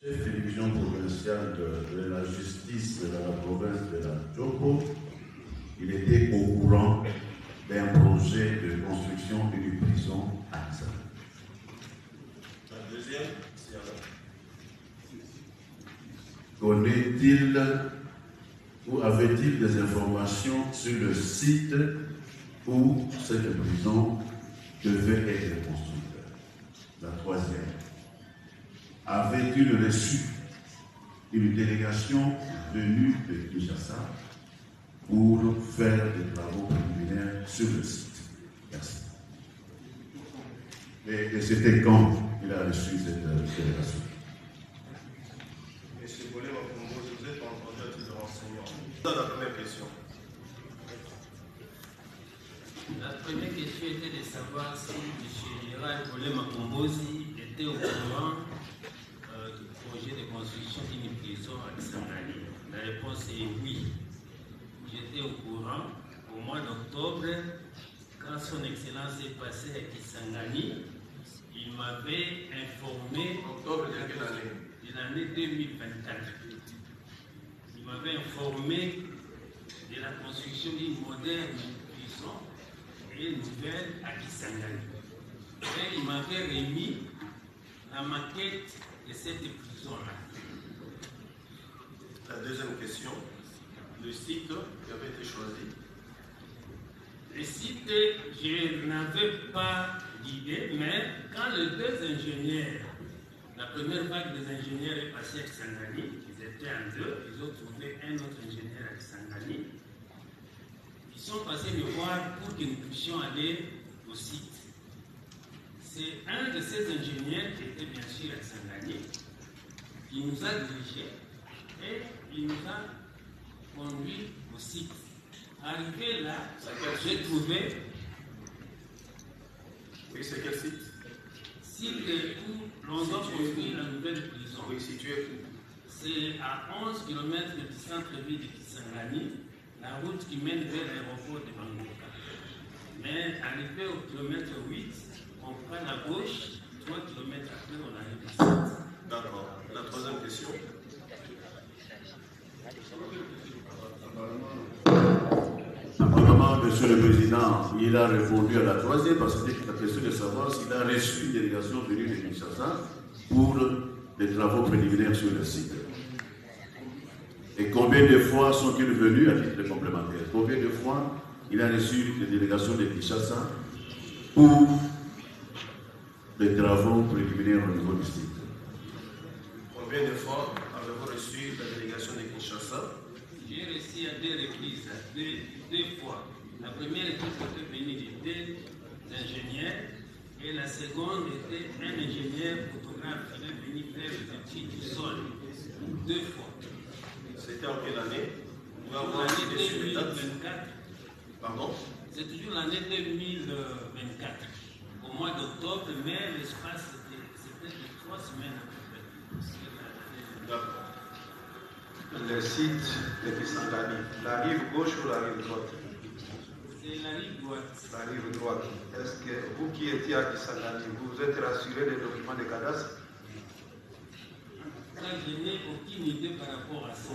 Chef de division provinciale de la justice de la province de la Djoko, il était au courant d'un projet de construction d'une prison à Issa. La deuxième, c'est alors. Connaît-il ou avait-il des informations sur le site où cette prison devait être construite? La troisième, avait-il reçu une délégation venue de Kinshasa pour faire des travaux préliminaires sur le site? Merci. Et c'était quand il a reçu cette délégation? Monsieur Bolé Makombo, vous êtes entendu à titre de renseignement. Dans la première question. La première question était de savoir si M. Gérald Bolé Makombozi était au courant du projet de construction d'une prison à Kisangani. La réponse est oui. J'étais au courant au mois d'octobre, quand son Excellence est passé à Kisangani, il m'avait informé. Octobre de quelle année? De l'année 2024. Il m'avait informé de la construction d'une moderne prison et nouvelle à Kisangani. Et il m'avait remis la maquette de cette prison-là. La deuxième question, le site qui avait été choisi. Le site, je n'avais pas d'idée, mais quand les deux ingénieurs, la première vague des ingénieurs est passée à Kisangani, ils étaient en deux, ils ont trouvé un autre ingénieur à Kisangani. Ils sont passés me voir pour que nous puissions aller au site. C'est un de ces ingénieurs qui était bien sûr à Kisangani, qui nous a dirigés et il nous a conduits au site. Arrivé là, j'ai trouvé. Oui, c'est quel site? Site où l'on doit construire la nouvelle prison. Oui, situé. C'est à 11 km du centre-ville de Kisangani, la route qui mène vers l'aéroport de Bangoka. Mais arrivé au kilomètre 8, on prend la gauche, 3 km après, on arrive au site. D'accord. La troisième question. Apparemment, Monsieur le Président, il a répondu à la troisième parce que c'était la question de savoir s'il a reçu une délégation venue de Kinshasa pour des travaux préliminaires sur le site. Et combien de fois sont-ils venus à titre complémentaire? Combien de fois il a reçu des délégations de Kinshasa pour des travaux préliminaires au niveau du site? Combien de fois avez-vous reçu la délégation de Kinshasa? J'ai reçu à deux reprises, deux fois. La première équipe était venue de deux ingénieurs et la seconde était un ingénieur photographe qui est venu faire les études du sol. Deux fois. C'était en quelle année? L'année 2024. Pardon? C'est toujours l'année 2024. Au mois d'octobre, mais l'espace c'était de 3 semaines à peu près. D'accord. Le site de Kisangani, la rive gauche ou la rive droite? C'est la rive droite. La rive droite. Est-ce que vous qui étiez à Kisangani, vous vous êtes rassuré des documents de cadastre? Ça, je n'ai aucune idée par rapport à ça.